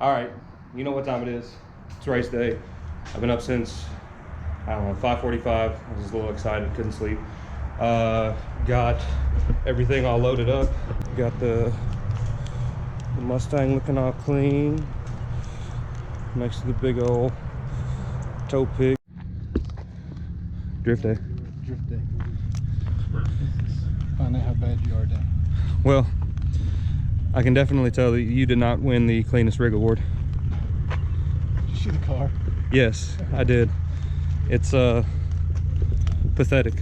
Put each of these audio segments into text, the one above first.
All right, you know what time it is. It's race day. I've been up since, I don't know, 5:45. I was just a little excited, couldn't sleep. Got everything all loaded up. Got the Mustang looking all clean next to the big old tow pig. Drift day. Drift day. Find out how bad you are, Dan. Well, I can definitely tell that you did not win the cleanest rig award. Did you see the car? Yes, I did. It's pathetic.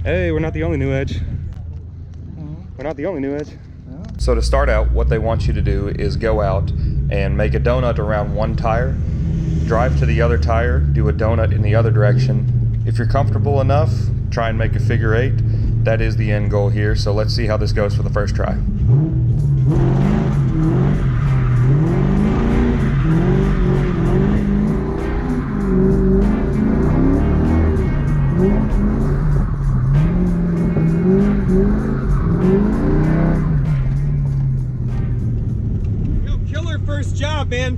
Hey, we're not the only new edge. We're not the only new edge. So to start out, what they want you to do is go out and make a donut around one tire, drive to the other tire, do a donut in the other direction. If you're comfortable enough, try and make a figure 8. That is the end goal here. So let's see how this goes for the first try. First job, man.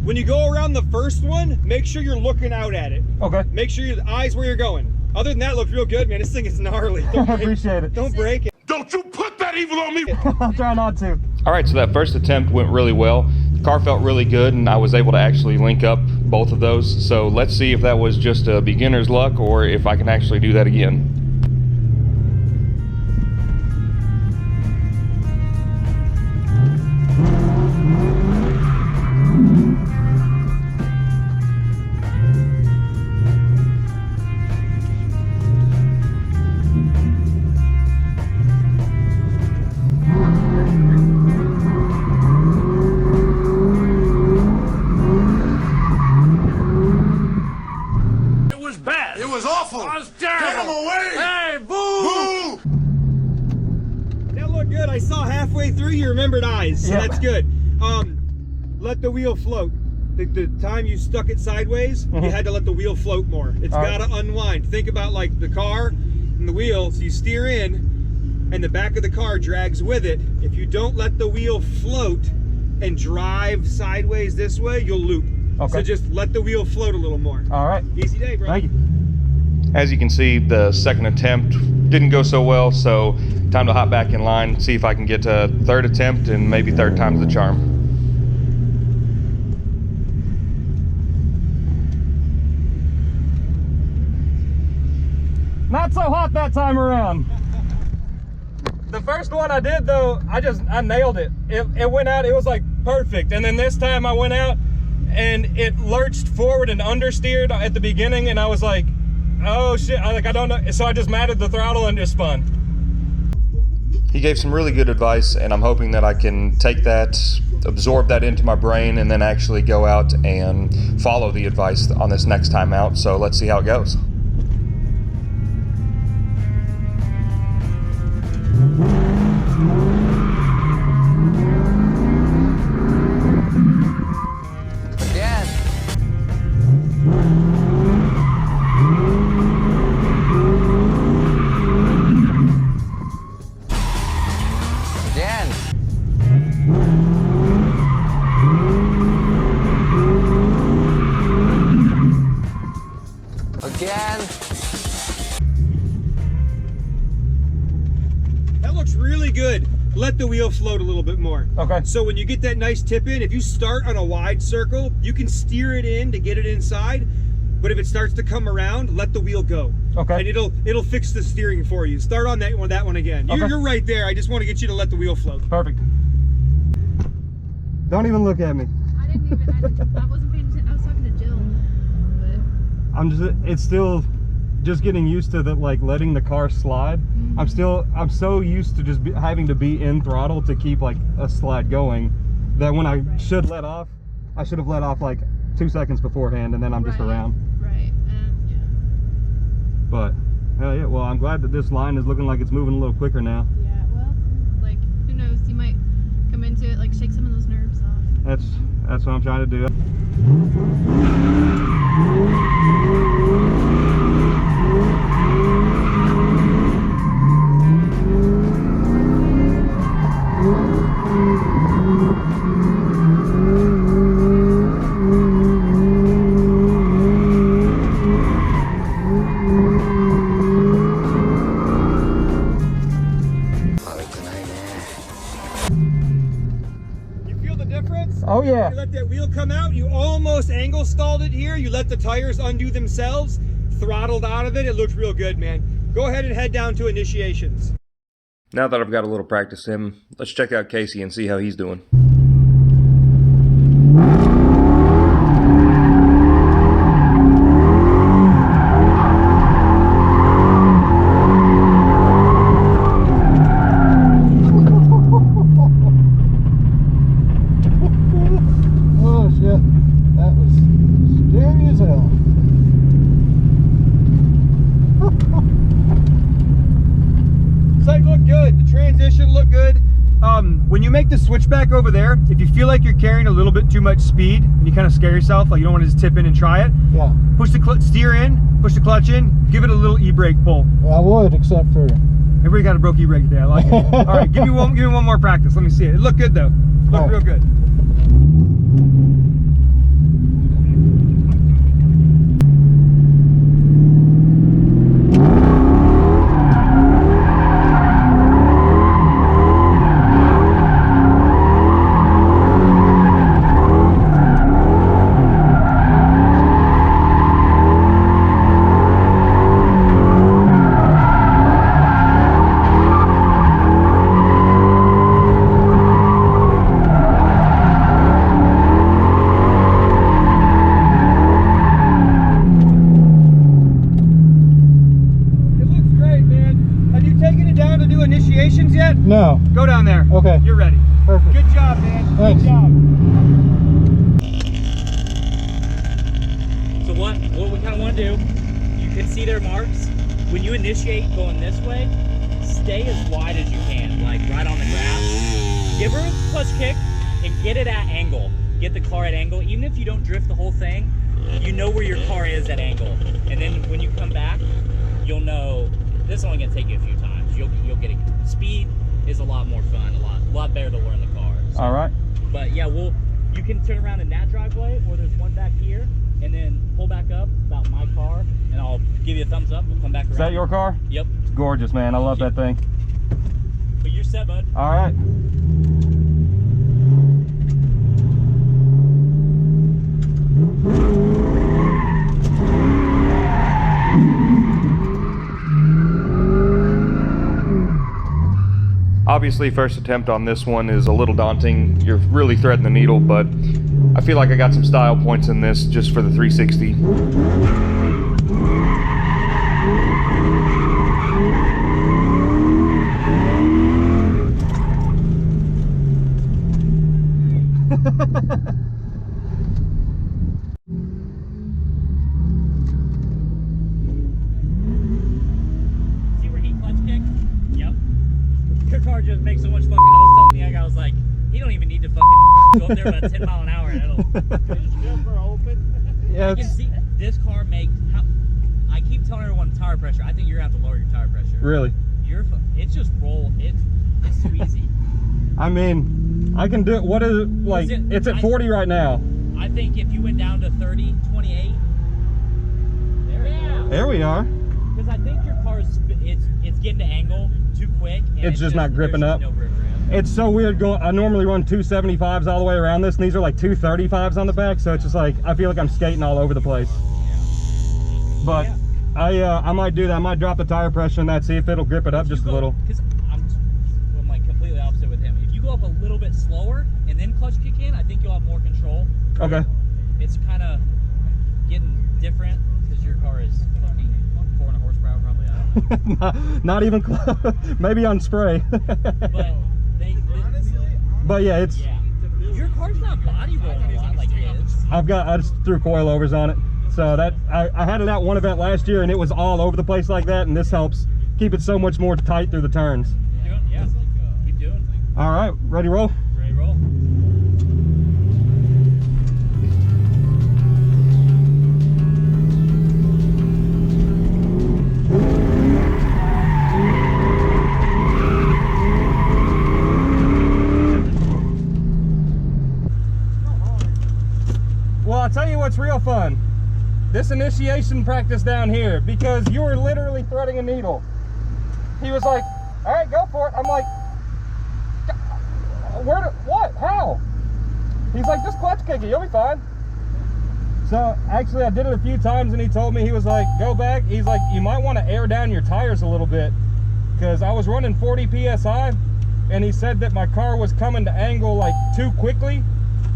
When you go around the first one, make sure you're looking out at it. Okay. Make sure your eyes where you're going. Other than that, it looks real good, man. This thing is gnarly. Don't I appreciate it. Don't break it. Don't you put that evil on me! I'll try not to. All right, so that first attempt went really well. The car felt really good, and I was able to actually link up both of those. So let's see if that was just a beginner's luck or if I can actually do that again. It was awful! I was terrible! Get him away! Hey, boo! Boo! That looked good. I saw halfway through you remembered eyes, so that's good. Let the wheel float. The time you stuck it sideways, you had to let the wheel float more. It's got to unwind. Think about like the car and the wheel, so you steer in and the back of the car drags with it. If you don't let the wheel float and drive sideways this way, you'll loop. Okay. So just let the wheel float a little more. All right. Easy day, bro. Thank you. As you can see, the second attempt didn't go so well, so time to hop back in line, see if I can get to third attempt and maybe third time's the charm. Not so hot that time around. The first one I did though, I nailed it. It went out, it was like perfect. And then this time I went out and it lurched forward and understeered at the beginning, and I was like, oh shit, I don't know. So I just matted the throttle and just spun. He gave some really good advice, and I'm hoping that I can take that, absorb that into my brain, and then actually go out and follow the advice on this next time out. So let's see how it goes. That looks really good. Let the wheel float a little bit more. Okay. So when you get that nice tip in, if you start on a wide circle, you can steer it in to get it inside. But if it starts to come around, let the wheel go. Okay. And it'll fix the steering for you. Start on that one again. You're right there. I just want to get you to let the wheel float. Perfect. Don't even look at me. I wasn't paying attention. I was talking to Jill. But It's still just getting used to the, like, letting the car slide. Mm-hmm. I'm so used to just having to be in throttle to keep like a slide going that when I should let off, I should have let off like 2 seconds beforehand, and then I'm just around. Right. Yeah. But hell yeah, well, I'm glad that this line is looking like it's moving a little quicker now. Yeah. Well, like, who knows? You might come into it, like, shake some of those nerves off. That's what I'm trying to do. points. Oh yeah. You let that wheel come out, you almost angle stalled it here, you let the tires undo themselves, throttled out of it, it looked real good, man. Go ahead and head down to initiations. Now that I've got a little practice sim, let's check out Casey and see how he's doing. Oh shit, that was scary as hell. Sight looked good, the transition looked good. When you make the switch back over there, if you feel like you're carrying a little bit too much speed and you kind of scare yourself, like you don't want to just tip in and try it, Yeah, push the steer in, push the clutch in, give it a little e-brake pull. well, I would, except for Everybody got a broke e-brake today, I like it. All right, give me one more practice, let me see it. It looked good though, looked All right. real good. Initiations yet? no. Go down there. Okay. You're ready. Perfect. Good job, man. Thanks. Good job. So what we kind of want to do, you can see their marks. When you initiate going this way, stay as wide as you can, like right on the grass. Give her a clutch kick and get it at angle. Get the car at angle. Even if you don't drift the whole thing, you know where your car is at angle. And then when you come back, you'll know this is only going to take you a few times. You'll get it. Speed is a lot more fun, a lot better to learn the car. So. All right. But yeah, you can turn around in that driveway, or there's one back here, and then pull back up about my car, and I'll give you a thumbs up. We'll come back around. Is that your car? Yep. It's gorgeous, man. I love that thing. But you're set, bud. All right. Obviously, first attempt on this one is a little daunting. You're really threading the needle, but I feel like I got some style points in this just for the 360. See where he clutch kicked? Yep. Your car just makes so much fucking. I was telling the other guy, I was like, he don't even need to fucking go up there about 10 mile an hour and it'll. Yeah, I can see this car make. I keep telling everyone tire pressure. I think you're gonna have to lower your tire pressure. Really? It's just roll. It's too easy. I mean, I can do it. What is it like? It's at 40 right now. I think if you went down to 30, 28. There we are. Because I think your car's it's getting to angle too quick. And It's just not gripping there's up. No grip grip. It's so weird going. I normally run 275s all the way around this, and these are like 235s on the back. So it's just like I feel like I'm skating all over the place. But I might do that. I might drop the tire pressure and that, see if it'll grip it up just a little. Because I'm like completely opposite with him. If you go up a little bit slower and then clutch kick in, I think you'll have more control. Okay. It's kind of getting different because your car is fucking 400 horsepower probably. I don't know. not even close. Maybe on spray. But But yeah, it's. yeah. Your car's not body rolling a lot like his. I just threw coilovers on it. So that I had it out one event last year and it was all over the place like that, and this helps keep it so much more tight through the turns. Yeah. Keep doing. All right, ready to roll? Ready to roll. Well, I'll tell you what's real fun. This initiation practice down here, because you were literally threading a needle. He was like, all right, go for it. I'm like, what? How? He's like, just clutch kick it, you'll be fine. So actually I did it a few times and he told me, he was like, go back. He's like, you might want to air down your tires a little bit, because I was running 40 PSI and he said that my car was coming to angle like too quickly.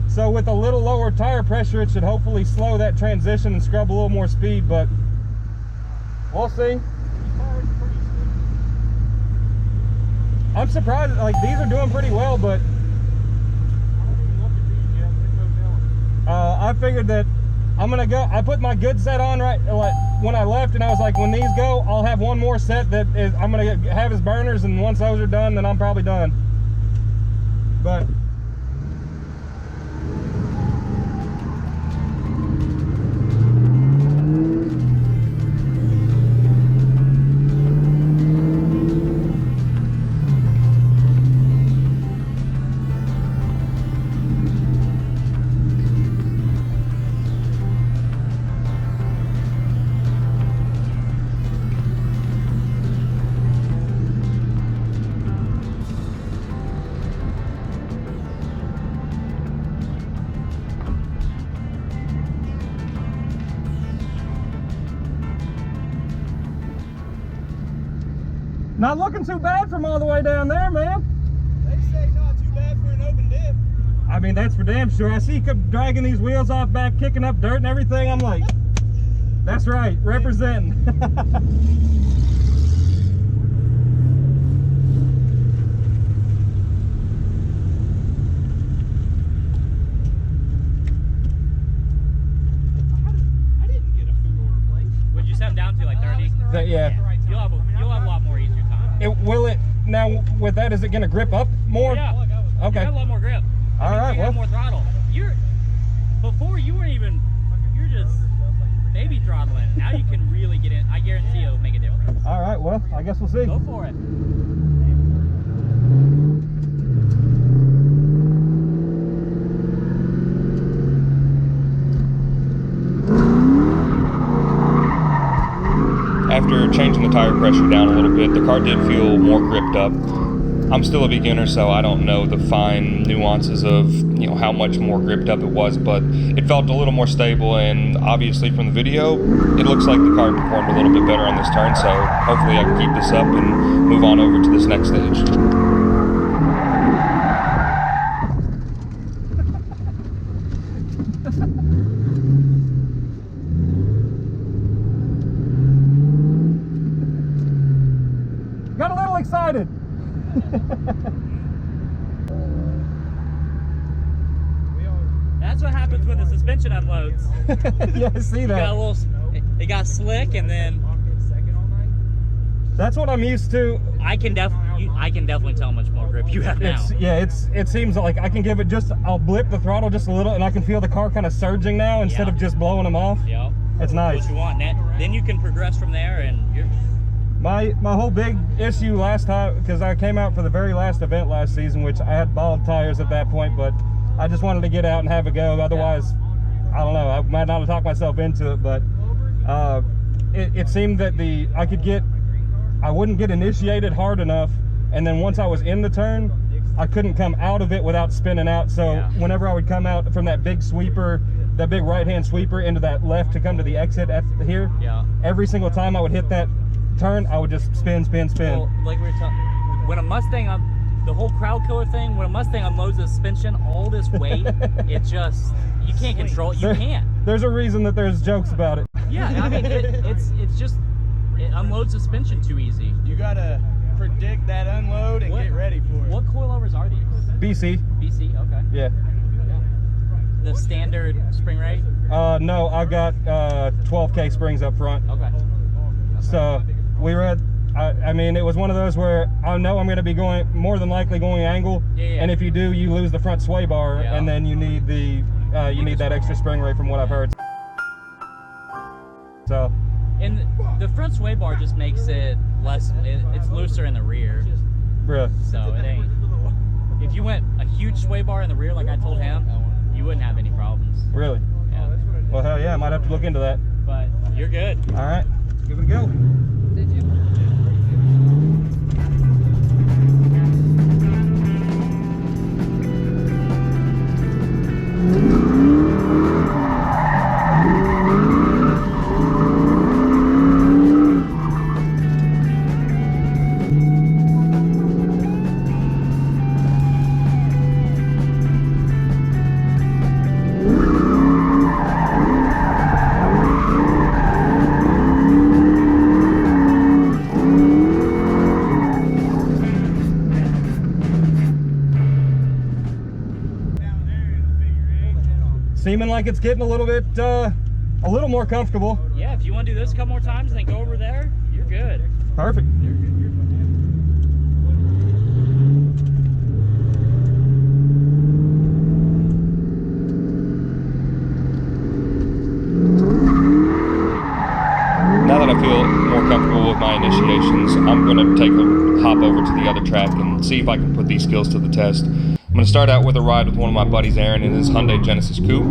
So with a little lower tire pressure, it should hopefully slow that transition and scrub a little more speed, but we'll see. I'm surprised, like these are doing pretty well, but I figured that I'm gonna go. I put my good set on right like when I left, and I was like, when these go, I'll have one more set that is, I'm gonna have as burners, and once those are done, then I'm probably done. But not looking too bad from all the way down there, man. They say not too bad for an open dip. I mean, that's for damn sure. I see you kept dragging these wheels off back, kicking up dirt and everything. I'm like, that's right, representing. I didn't get a food order place. Would you set them down to like 30? Yeah. You'll have a lot more easier time. Will it now with that? Is it going to grip up more? Yeah. Okay. You have a lot more grip. All right. You Well, have more throttle. Before you weren't even. You're just baby throttling. Now you can really get in. I guarantee it'll make a difference. all right. Well, I guess we'll see. Go for it. After changing the tire pressure down a little bit, the car did feel more gripped up. I'm still a beginner, so I don't know the fine nuances of how much more gripped up it was, but it felt a little more stable, and obviously from the video, it looks like the car performed a little bit better on this turn, so hopefully I can keep this up and move on over to this next stage. Got a little excited. That's what happens when the suspension unloads. Yeah, I see that. It got slick, and then That's what I'm used to. I can definitely tell how much more grip you have now. It seems like I can give it I'll blip the throttle just a little, and I can feel the car kind of surging now instead of just blowing them off. Yep. It's nice. What you want. Then you can progress from there, and you're. My whole big issue last time, because I came out for the very last event last season, which I had bald tires at that point, but I just wanted to get out and have a go. Otherwise, I don't know, I might not have talked myself into it, but it seemed that I wouldn't get initiated hard enough, and then once I was in the turn, I couldn't come out of it without spinning out. So whenever I would come out from that big sweeper, that big right-hand sweeper into that left to come to the exit at here, every single time I would hit that turn, I would just spin. Well, like we were talking, when a Mustang, the whole crowd killer thing, when a Mustang unloads the suspension, all this weight, it just, you can't control it. You can't. There's a reason that there's jokes about it. Yeah, I mean, it's just, it unloads suspension too easy. You gotta predict that unload and get ready for it. What coilovers are these? BC. BC, okay. Yeah. The standard spring rate? No, I got 12K springs up front. Okay. So we read, I mean, it was one of those where I know I'm going to be going, more than likely going angle, and if you do, you lose the front sway bar, and then you need that extra spring rate from what I've heard. So. And the front sway bar just makes it less, it's looser in the rear. Really? So it ain't, if you went a huge sway bar in the rear like I told him, you wouldn't have any problems. Really? Yeah. Well, hell yeah, I might have to look into that. But you're good. All right, let's give it a go. Did you? seeming like it's getting a little bit, a little more comfortable. Yeah, if you want to do this a couple more times and then go over there, you're good. Perfect. Now that I feel more comfortable with my initiations, I'm going to take a hop over to the other track and see if I can put these skills to the test. I'm going to start out with a ride with one of my buddies, Aaron, in his Hyundai Genesis Coupe.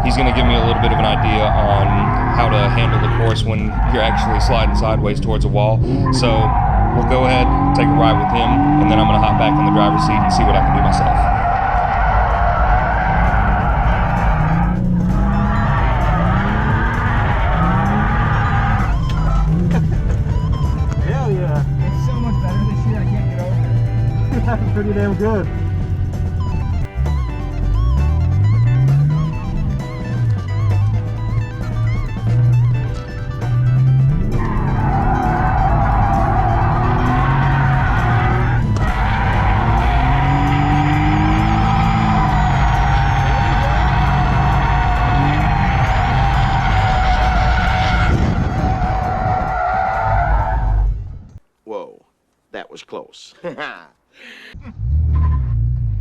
He's going to give me a little bit of an idea on how to handle the course when you're actually sliding sideways towards a wall. So we'll go ahead, take a ride with him, and then I'm going to hop back in the driver's seat and see what I can do myself. Hell yeah. It's so much better this year, I can't get over it. That's pretty damn good. Whoa, that was close.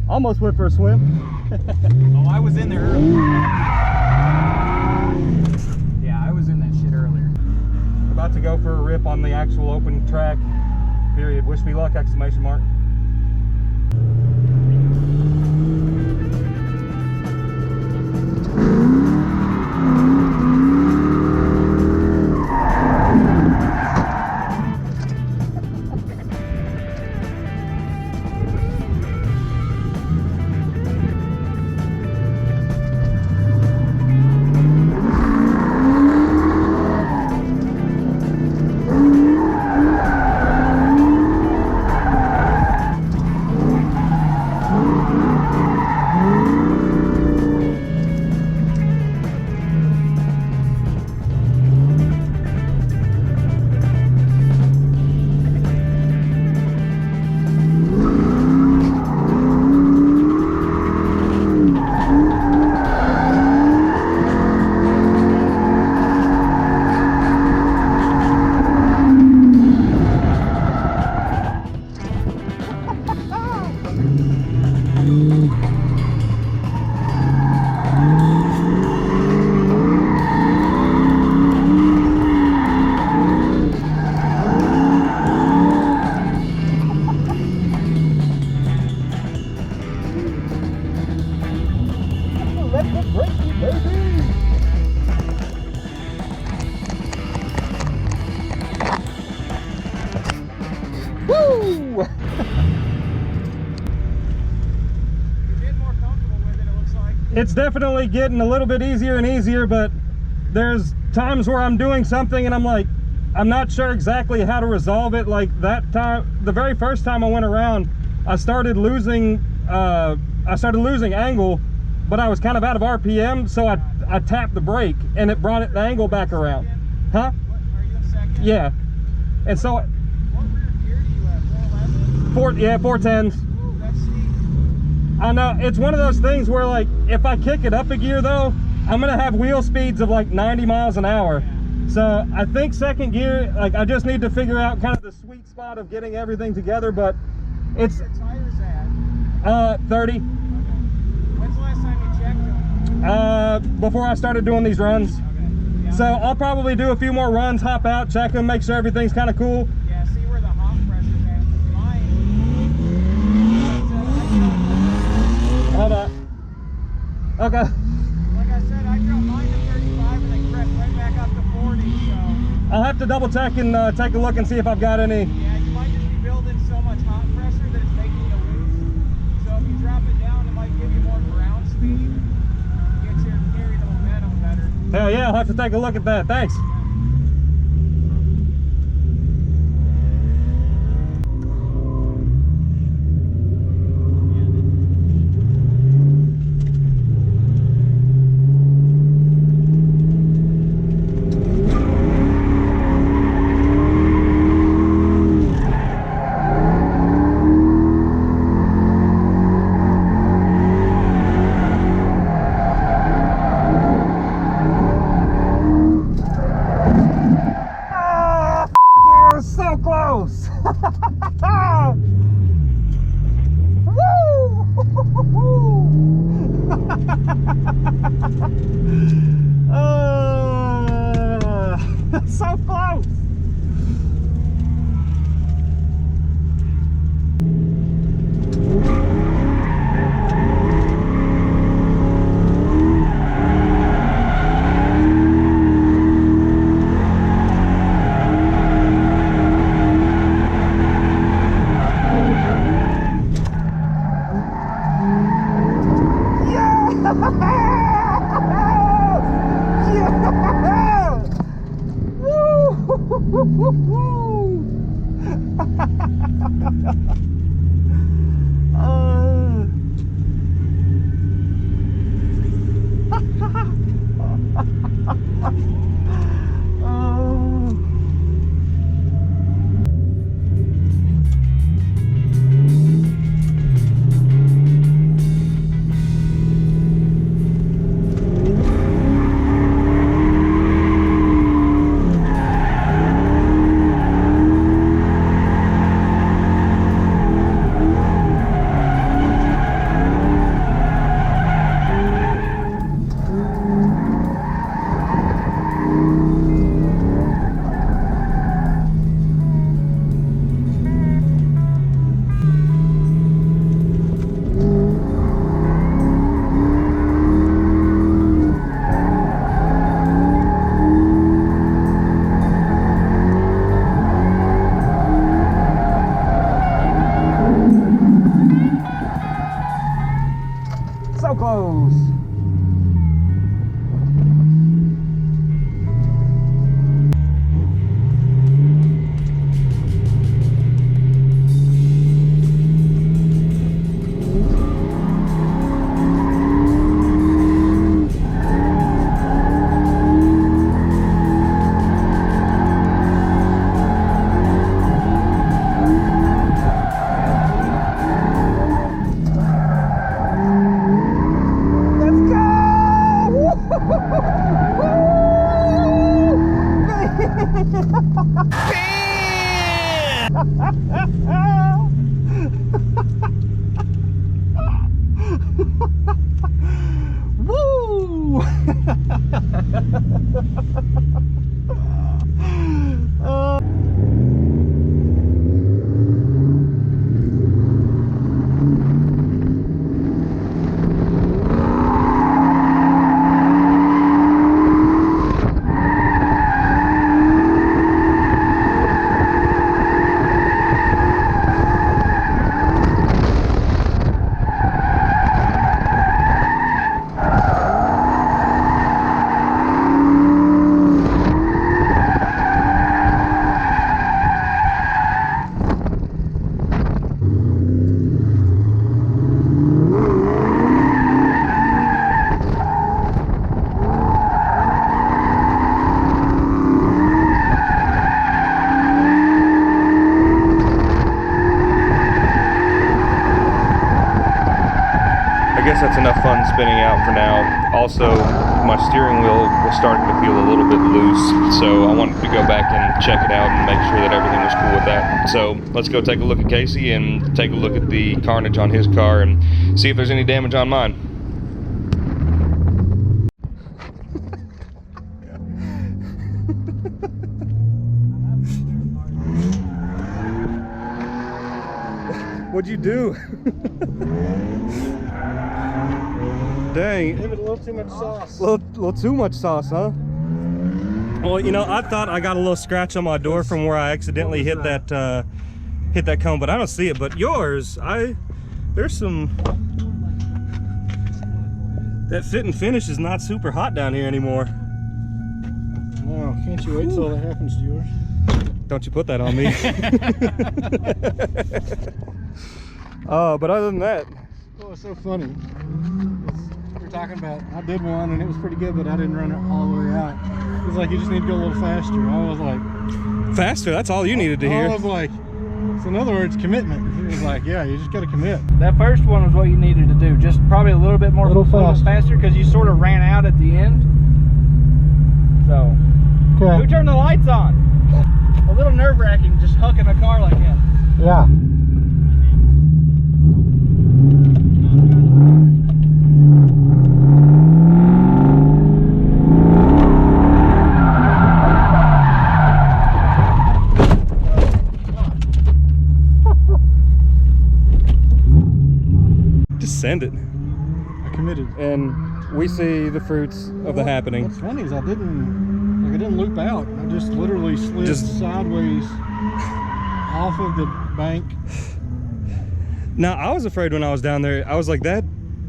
Almost went for a swim. Oh, I was in there earlier. Yeah, I was in that shit earlier. About to go for a rip on the actual open track. Period. Wish me luck! Exclamation mark. Woo! It's definitely getting a little bit easier and easier, but there's times where I'm doing something and I'm like, I'm not sure exactly how to resolve it. Like that time, the very first time I went around, I started losing angle, but I was kind of out of RPM, so I tapped the brake and it brought the angle back around. Huh? Are you in second? Yeah. And so, What rear gear do you have? 411? 410s. Ooh, that's steep. I know, it's one of those things where like, if I kick it up a gear though, I'm gonna have wheel speeds of like 90 miles an hour. So I think second gear, like I just need to figure out kind of the sweet spot of getting everything together, but it's What's your tires at? 30. Okay. When's the last time you checked them? Before I started doing these runs. Okay. Yeah. So I'll probably do a few more runs, hop out, check them, make sure everything's kind of cool. Yeah, see where the hop pressure's at. Mine. Hold on. Okay. Like I said, I dropped mine to 35 and they crept right back up to 40, so. I'll have to double check and take a look and see if I've got any. Yeah, you might just be building so much hop pressure that it's making you loose. So if you drop it down, it might give you more ground speed. Get you carry the momentum better. Hell yeah, I'll have to take a look at that. Thanks. So close. So close. Woo! I guess that's enough fun spinning out for now. Also, my steering wheel was starting to feel a little bit loose, so I wanted to go back and check it out and make sure that everything was cool with that. So let's go take a look at Casey and take a look at the carnage on his car and see if there's any damage on mine. What'd you do? Dang. Give it a little too much sauce. Little too much sauce, huh? Well, you know, I thought I got a little scratch on my door from where I accidentally hit that cone, but I don't see it. But yours, there's some. That fit and finish is not super hot down here anymore. Wow, can't you wait till that happens to yours? Don't you put that on me. But other than that. Oh, it's so funny. We're talking about, I did one and it was pretty good, but I didn't run it all the way out. He was like, you just need to go a little faster. I was like... Faster? That's all you needed to hear. I was like, so in other words, commitment. He was like, yeah, you just got to commit. That first one was what you needed to do. Just probably a little bit more, a little faster, because you sort of ran out at the end. So, okay. Who turned the lights on? A little nerve-wracking just hucking a car like that. Yeah. then we see the fruits of the happening. What's funny is I didn't loop out. I just literally slid sideways off of the bank. Now, I was afraid when I was down there. I was like, that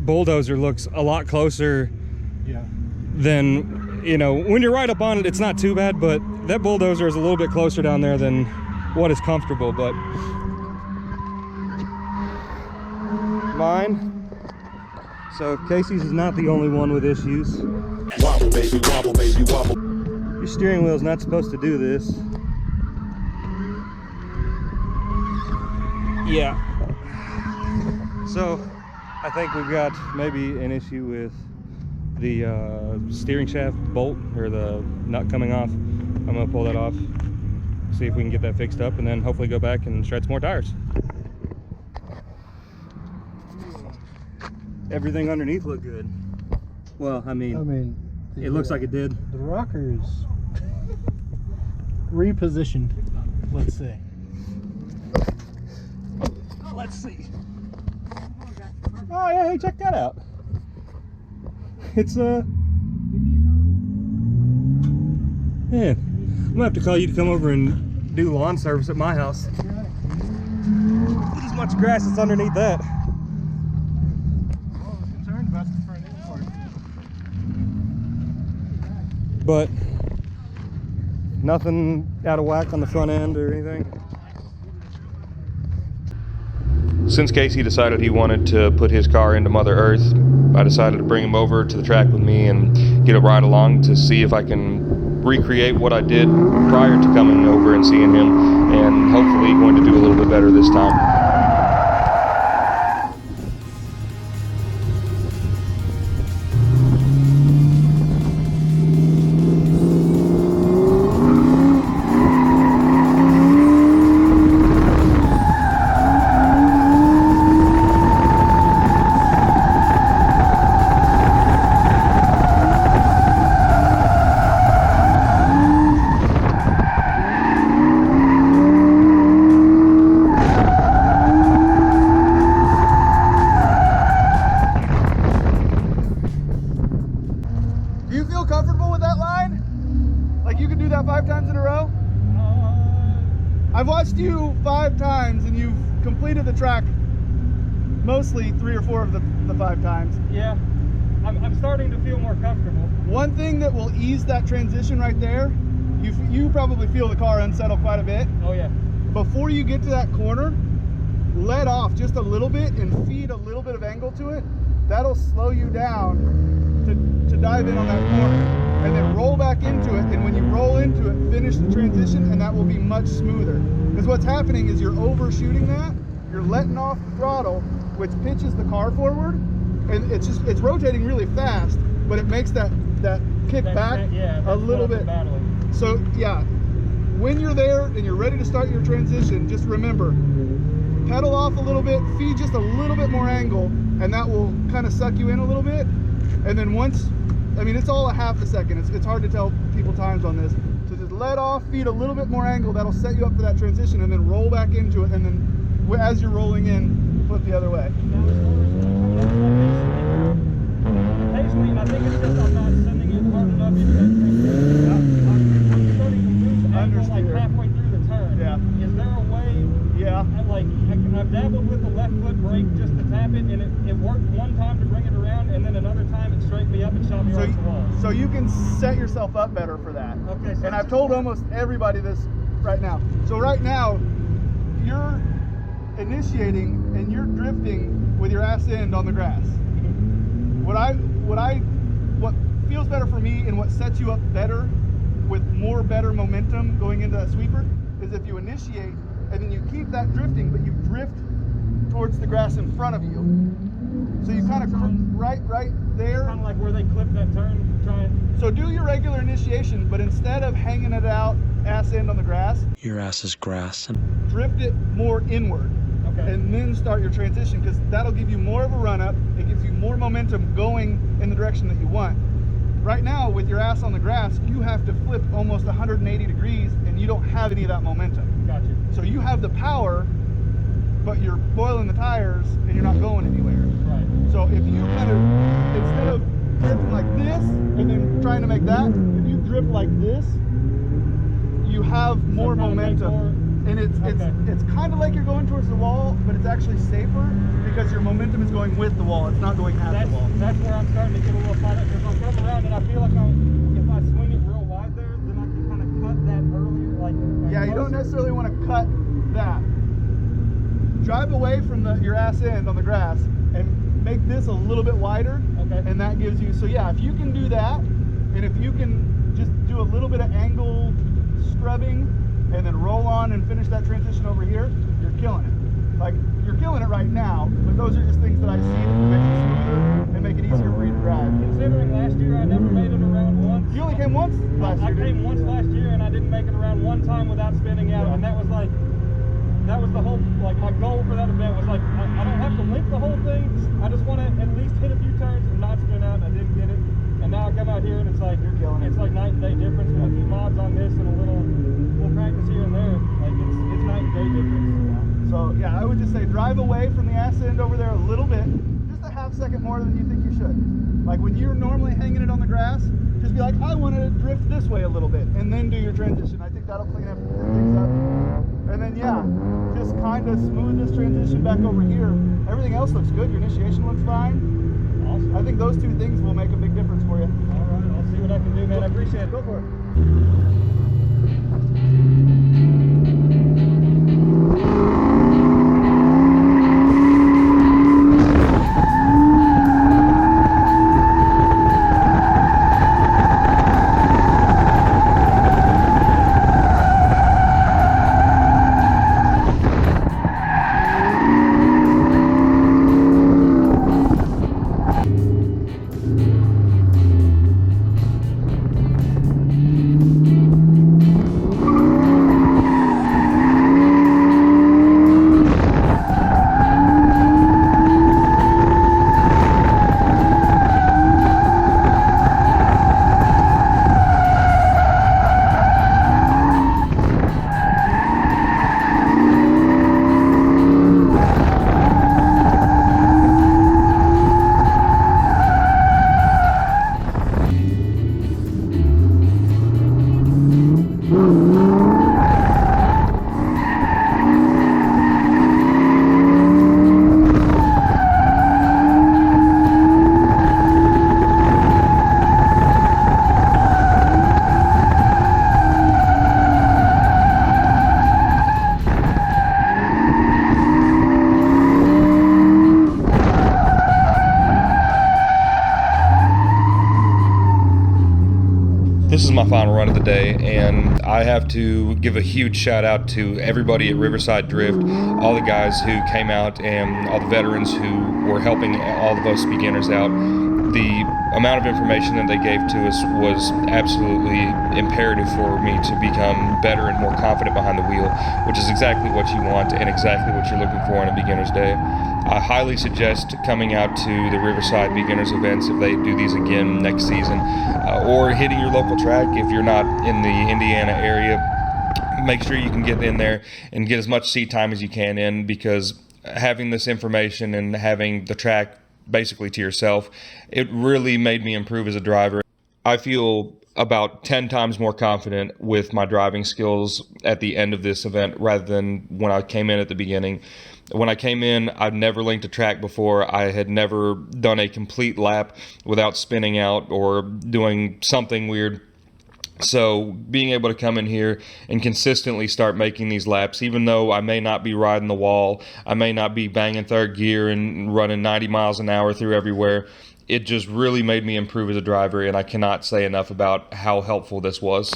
bulldozer looks a lot closer than, you know, when you're right up on it, it's not too bad, but that bulldozer is a little bit closer down there than what is comfortable. But mine. So Casey's is not the only one with issues. Wobble, baby, wobble, baby, wobble. Your steering wheel's not supposed to do this. Yeah. So I think we've got maybe an issue with the steering shaft bolt or the nut coming off. I'm gonna pull that off, see if we can get that fixed up, and then hopefully go back and shred some more tires. Everything underneath looked good. Well, I mean it looks like it did. The rocker is repositioned, let's say. Let's see. Oh yeah, hey, check that out. It's man, I'm gonna have to call you to come over and do lawn service at my house. Look as much grass that's underneath that. But nothing out of whack on the front end or anything. Since Casey decided he wanted to put his car into Mother Earth, I decided to bring him over to the track with me and get a ride along to see if I can recreate what I did prior to coming over and seeing him, and hopefully going to do a little bit better this time. Do you feel comfortable with that line? Like you can do that 5 times in a row? I've watched you 5 times and you've completed the track mostly 3 or 4 of the 5 times. Yeah, I'm starting to feel more comfortable. One thing that will ease that transition right there, you probably feel the car unsettle quite a bit. Oh yeah. Before you get to that corner, let off just a little bit and feed a little bit of angle to it. That'll slow you down to dive in on that corner, and then roll back into it, and when you roll into it, finish the transition, and that will be much smoother. Because what's happening is you're overshooting that, you're letting off the throttle, which pitches the car forward, and it's rotating really fast, but it makes that kick back a little bit. So yeah, when you're there and you're ready to start your transition, just remember, pedal off a little bit, feed just a little bit more angle, and that will kind of suck you in a little bit. And then once, I mean, it's all a half a second. It's hard to tell people times on this. So just let off, feed a little bit more angle. That'll set you up for that transition, and then roll back into it. And then as you're rolling in, flip the other way. Occasionally, and I think it's just I'm not sending it hard enough into that transition. I'm starting to lose angle like halfway through the turn. Yeah. Is there a way? Yeah. I've dabbled with the left foot brake just to tap it, and it worked one time to bring it around, and then another time it straightened me up and shot me off the wall. So you can set yourself up better for that. Okay. So and I've told almost everybody this right now. So right now, you're initiating and you're drifting with your ass end on the grass. What feels better for me and what sets you up better with better momentum going into that sweeper is if you initiate and then you keep that drifting, but you drift towards the grass in front of you. So you kind of right there. Kind of like where they clip that turn, So do your regular initiation, but instead of hanging it out ass end on the grass, your ass is grass. Drift it more inward. Okay. And then start your transition, because that'll give you more of a run up. It gives you more momentum going in the direction that you want. Right now, with your ass on the grass, you have to flip almost 180 degrees, and you don't have any of that momentum. Gotcha. So you have the power but you're boiling the tires and you're not going anywhere. Right. So if you kind of, instead of drifting like this and then trying to make that, if you drift like this, you have more momentum. And it's kind of like you're going towards the wall, but it's actually safer because your momentum is going with the wall. It's not going at the wall. That's where I'm starting to get a little fired up because I'm coming around and I feel like if I swing it real wide there, then I can kind of cut that earlier. Yeah, you don't necessarily want to cut that. Drive away from your ass end on the grass and make this a little bit wider. Okay. And that gives you, so yeah, if you can do that, and if you can just do a little bit of angle scrubbing and then roll on and finish that transition over here, you're killing it. Like, you're killing it right now, but those are just things that I see that will make it smoother and make it easier for you to drive. Considering last year I never made it around once. You only came once last year. I came once last year and I didn't make it around one time without spinning out, and that was the whole, like, my goal for that event was like, I don't have to link the whole thing, I just want to at least hit a few turns and not spin out, and I didn't get it. And now I come out here and it's like, you're killing it. It's like night and day difference with a few mods on this and a little practice here and there. Like, it's night and day difference. So yeah, I would just say drive away from the ass end over there a little bit, just a half second more than you think you should. Like when you're normally hanging it on the grass, just be like, I want to drift this way a little bit, and then do your transition. I think that'll clean up things up. And then yeah, just kind of smooth this transition back over here. Everything else looks good. Your initiation looks fine. Awesome. I think those two things will make a big difference for you. All right, I'll see what I can do, man. I appreciate it. Go for it. This is my final run of the day, and I have to give a huge shout out to everybody at Riverside Drift, all the guys who came out and all the veterans who were helping all of us beginners out. The amount of information that they gave to us was absolutely imperative for me to become better and more confident behind the wheel, which is exactly what you want and exactly what you're looking for on a beginner's day. I highly suggest coming out to the Riverside Beginners events if they do these again next season, or hitting your local track if you're not in the Indiana area. Make sure you can get in there and get as much seat time as you can in, because having this information and having the track basically to yourself, it really made me improve as a driver. I feel about 10 times more confident with my driving skills at the end of this event rather than when I came in at the beginning. When I came in, I'd never linked a track before. I had never done a complete lap without spinning out or doing something weird. So being able to come in here and consistently start making these laps, even though I may not be riding the wall, I may not be banging third gear and running 90 miles an hour through everywhere, it just really made me improve as a driver, and I cannot say enough about how helpful this was.